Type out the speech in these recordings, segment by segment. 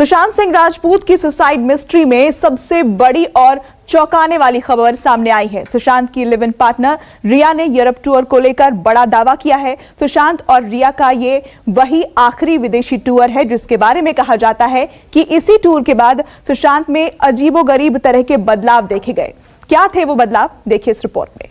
सुशांत सिंह राजपूत की suicide mystery में सबसे बड़ी और चौंकाने वाली खबर सामने आई है। सुशांत की लिव इन पार्टनर रिया ने यूरोप टूर को लेकर बड़ा दावा किया है। सुशांत और रिया का ये वही आखिरी विदेशी टूर है जिसके बारे में कहा जाता है कि इसी टूर के बाद सुशांत में अजीबोगरीब तरह के बदलाव देखे गए। क्या थे वो बदलाव, देखिए इस रिपोर्ट में।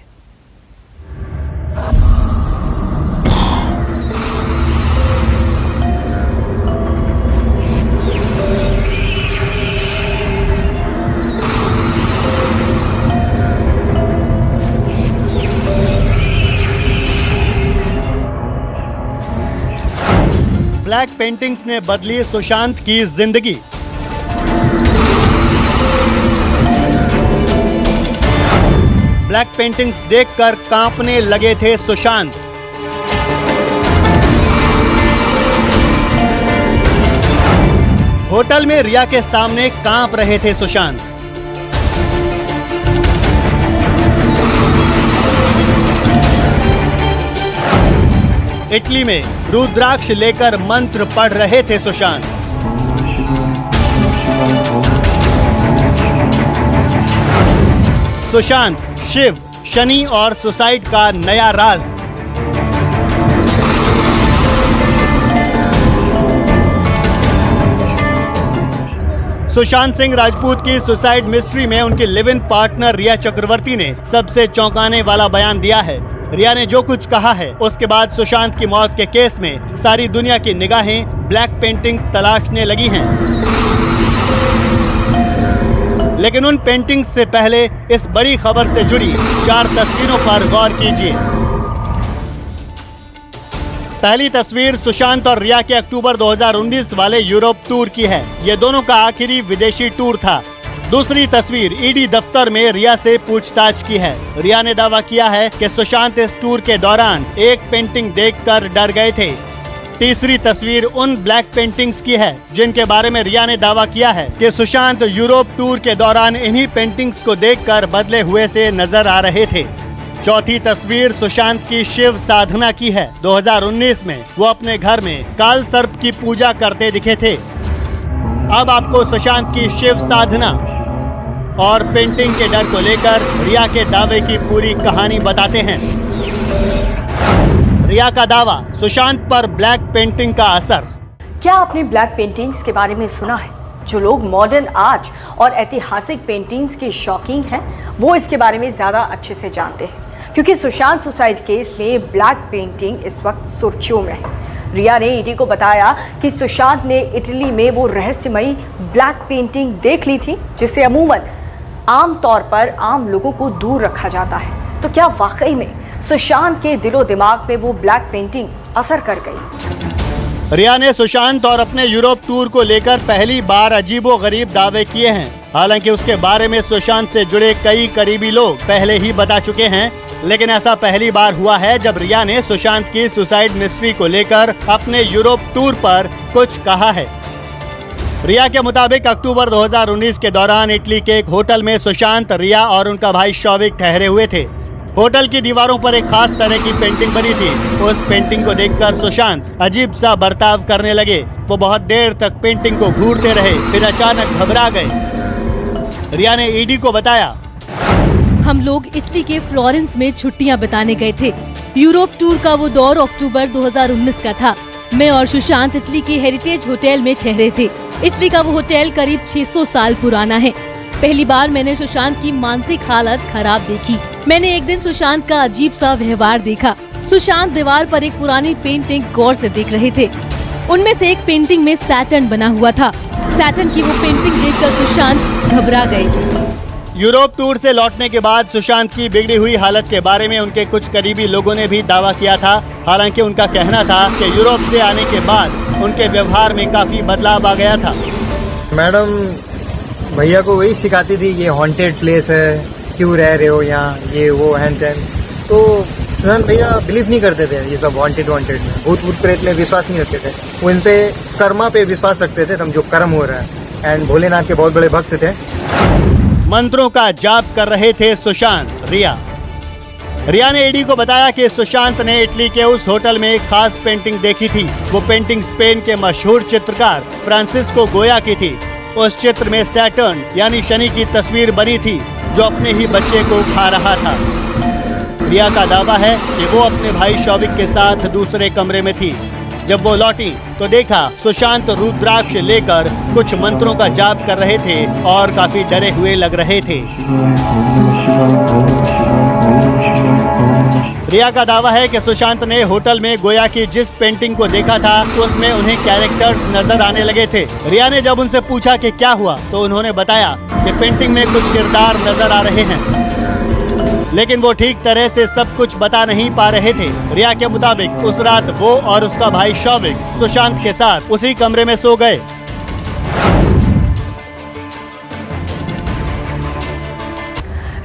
ब्लैक पेंटिंग्स ने बदली सुशांत की जिंदगी। ब्लैक पेंटिंग्स देखकर कांपने लगे थे सुशांत। होटल में रिया के सामने कांप रहे थे सुशांत। इटली में रुद्राक्ष लेकर मंत्र पढ़ रहे थे सुशांत। सुशांत, शिव, शनि और सुसाइड का नया राज। सुशांत सिंह राजपूत की सुसाइड मिस्ट्री में उनकी लिव इन पार्टनर रिया चक्रवर्ती ने सबसे चौंकाने वाला बयान दिया है। रिया ने जो कुछ कहा है उसके बाद सुशांत की मौत के केस में सारी दुनिया की निगाहें ब्लैक पेंटिंग्स तलाशने लगी हैं। लेकिन उन पेंटिंग्स से पहले इस बड़ी खबर से जुड़ी 4 तस्वीरों पर गौर कीजिए। पहली तस्वीर सुशांत और रिया के अक्टूबर 2019 वाले यूरोप टूर की है। ये दोनों का आखिरी विदेशी टूर था। दूसरी तस्वीर ईडी दफ्तर में रिया से पूछताछ की है। रिया ने दावा किया है कि सुशांत इस टूर के दौरान एक पेंटिंग देखकर डर गए थे। तीसरी तस्वीर उन ब्लैक पेंटिंग्स की है जिनके बारे में रिया ने दावा किया है कि सुशांत यूरोप टूर के दौरान इन्हीं पेंटिंग्स को देखकर बदले हुए से नजर आ रहे थे। चौथी तस्वीर सुशांत की शिव साधना की है। 2019 में वो अपने घर में काल सर्प की पूजा करते दिखे थे। अब आपको सुशांत की शिव साधना और पेंटिंग के डर को लेकर रिया के दावे की पूरी कहानी बताते हैं। रिया का दावा, सुशांत पर ब्लैक पेंटिंग का असर। क्या आपने ब्लैक पेंटिंग्स के बारे में सुना है? जो लोग मॉडर्न आर्ट और ऐतिहासिक पेंटिंग्स के शौकीन हैं वो इसके बारे में ज़्यादा अच्छे से जानते हैं, क्योंकि सुशांत सुसाइड केस में ब्लैक पेंटिंग इस वक्त सुर्खियों में है। रिया ने ईडी को बताया कि सुशांत ने इटली में वो रहस्यमयी ब्लैक पेंटिंग देख ली थी जिसे अमूमन आम तौर पर आम लोगों को दूर रखा जाता है। तो क्या वाकई में सुशांत के दिलो दिमाग में वो ब्लैक पेंटिंग असर कर गई? रिया ने सुशांत और अपने यूरोप टूर को लेकर पहली बार अजीबोगरीब दावे किए हैं। हालांकि उसके बारे में सुशांत से जुड़े कई करीबी लोग पहले ही बता चुके हैं, लेकिन ऐसा पहली बार हुआ है जब रिया ने सुशांत की सुसाइड मिस्ट्री को लेकर अपने यूरोप टूर पर कुछ कहा है। रिया के मुताबिक अक्टूबर 2019 के दौरान इटली के एक होटल में सुशांत, रिया और उनका भाई शौविक ठहरे हुए थे। होटल की दीवारों पर एक खास तरह की पेंटिंग बनी थी। उस पेंटिंग को देखकर सुशांत अजीब सा बर्ताव करने लगे। वो बहुत देर तक पेंटिंग को घूरते रहे, फिर अचानक घबरा गए। रिया ने ईडी को बताया, हम लोग इटली के फ्लोरेंस में छुट्टियां बिताने गए थे। यूरोप टूर का वो दौर अक्टूबर 2019 का था। मैं और सुशांत इटली के हेरिटेज होटल में ठहरे थे। इटली का वो होटल करीब 600 साल पुराना है। पहली बार मैंने सुशांत की मानसिक हालत खराब देखी। मैंने एक दिन सुशांत का अजीब सा व्यवहार देखा। सुशांत दीवार पर एक पुरानी पेंटिंग गौर से देख रहे थे। उनमें से एक पेंटिंग में सैटर्न बना हुआ था। सैटर्न की वो पेंटिंग देखकर सुशांत घबरा गए। यूरोप टूर से लौटने के बाद सुशांत की बिगड़ी हुई हालत के बारे में उनके कुछ करीबी लोगों ने भी दावा किया था। हालांकि उनका कहना था कि यूरोप से आने के बाद उनके व्यवहार में काफी बदलाव आ गया था। मैडम भैया को वही सिखाती थी, ये हॉन्टेड प्लेस है, क्यों रह रहे हो यहाँ, ये वो हैन तैन। तो सुशांत भैया बिलीव नहीं करते थे ये सब वांटेड में, भूत प्रेत में विश्वास नहीं रखते थे। वो इन पे कर्मा पे विश्वास रखते थे, जो कर्म हो रहा है। एंड भोलेनाथ के बहुत बड़े भक्त थे। मंत्रों का जाप कर रहे थे सुशांत, रिया। रिया ने ईडी को बताया कि सुशांत ने इटली के उस होटल में एक खास पेंटिंग देखी थी। वो पेंटिंग स्पेन के मशहूर चित्रकार फ्रांसिस्को गोया की थी। उस चित्र में सैटर्न यानी शनि की तस्वीर बनी थी, जो अपने ही बच्चे को खा रहा था। रिया का दावा है कि वो अपने भाई शौविक के साथ दूसरे कमरे में थी। जब वो लौटी तो देखा सुशांत रुद्राक्ष लेकर कुछ मंत्रों का जाप कर रहे थे और काफी डरे हुए लग रहे थे। रिया का दावा है कि सुशांत ने होटल में गोया की जिस पेंटिंग को देखा था उसमें उन्हें कैरेक्टर्स नजर आने लगे थे। रिया ने जब उनसे पूछा कि क्या हुआ तो उन्होंने बताया कि पेंटिंग में कुछ किरदार नजर आ रहे हैं, लेकिन वो ठीक तरह से सब कुछ बता नहीं पा रहे थे। रिया के मुताबिक उस रात वो और उसका भाई शौविक सुशांत के साथ उसी कमरे में सो गए।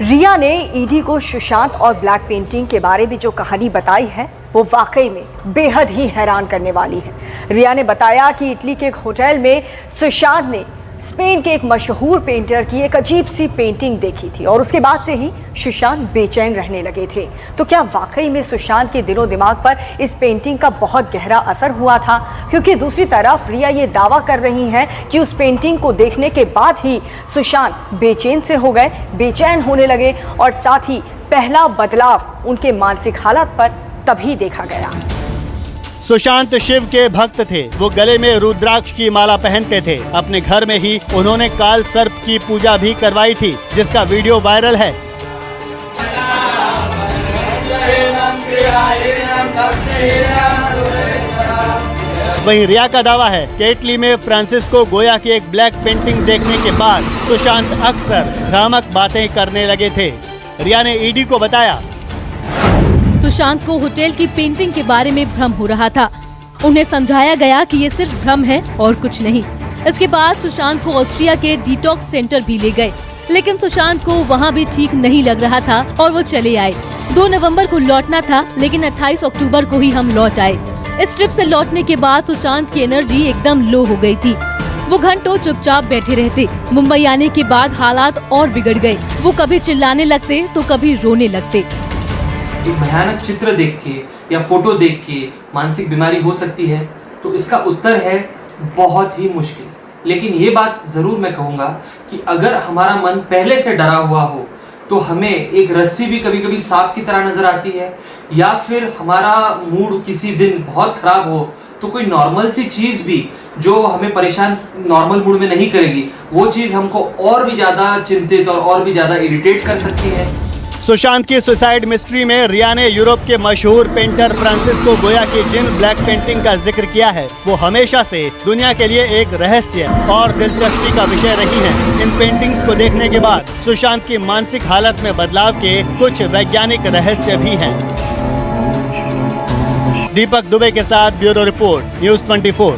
रिया ने ईडी को सुशांत और ब्लैक पेंटिंग के बारे में जो कहानी बताई है वो वाकई में बेहद ही हैरान करने वाली है। रिया ने बताया कि इटली के एक होटल में सुशांत ने स्पेन के एक मशहूर पेंटर की एक अजीब सी पेंटिंग देखी थी और उसके बाद से ही सुशांत बेचैन रहने लगे थे। तो क्या वाकई में सुशांत के दिलो दिमाग पर इस पेंटिंग का बहुत गहरा असर हुआ था? क्योंकि दूसरी तरफ रिया ये दावा कर रही हैं कि उस पेंटिंग को देखने के बाद ही सुशांत बेचैन से हो गए, बेचैन होने लगे और साथ ही पहला बदलाव उनके मानसिक हालत पर तभी देखा गया। सुशांत शिव के भक्त थे। वो गले में रुद्राक्ष की माला पहनते थे। अपने घर में ही उन्होंने काल सर्प की पूजा भी करवाई थी, जिसका वीडियो वायरल है। वहीं रिया का दावा है कि इटली में फ्रांसिस्को गोया की एक ब्लैक पेंटिंग देखने के बाद सुशांत अक्सर भ्रामक बातें करने लगे थे। रिया ने ईडी को बताया, सुशांत को होटल की पेंटिंग के बारे में भ्रम हो रहा था। उन्हें समझाया गया कि ये सिर्फ भ्रम है और कुछ नहीं। इसके बाद सुशांत को ऑस्ट्रिया के डिटॉक्स सेंटर भी ले गए, लेकिन सुशांत को वहाँ भी ठीक नहीं लग रहा था और वो चले आए। 2 नवंबर को लौटना था, लेकिन 28 अक्टूबर को ही हम लौट आए। इस ट्रिप से लौटने के बाद सुशांत की एनर्जी एकदम लो हो गई थी। वो घंटों चुपचाप बैठे रहते। मुंबई आने के बाद हालात और बिगड़ गए। वो कभी चिल्लाने लगते तो कभी रोने लगते। एक भयानक चित्र देख के या फोटो देख के मानसिक बीमारी हो सकती है, तो इसका उत्तर है बहुत ही मुश्किल। लेकिन ये बात जरूर मैं कहूँगा कि अगर हमारा मन पहले से डरा हुआ हो तो हमें एक रस्सी भी कभी कभी सांप की तरह नजर आती है, या फिर हमारा मूड किसी दिन बहुत खराब हो तो कोई नॉर्मल सी चीज भी जो हमें परेशान नॉर्मल मूड में नहीं करेगी, वो चीज हमको और भी ज्यादा चिंतित और भी ज्यादा इरिटेट कर सकती है। सुशांत की सुसाइड मिस्ट्री में रिया ने यूरोप के मशहूर पेंटर फ्रांसिस्को गोया की जिन ब्लैक पेंटिंग का जिक्र किया है, वो हमेशा से दुनिया के लिए एक रहस्य और दिलचस्पी का विषय रही हैं। इन पेंटिंग्स को देखने के बाद सुशांत की मानसिक हालत में बदलाव के कुछ वैज्ञानिक रहस्य भी हैं। दीपक दुबे के साथ ब्यूरो रिपोर्ट, न्यूज़ 24।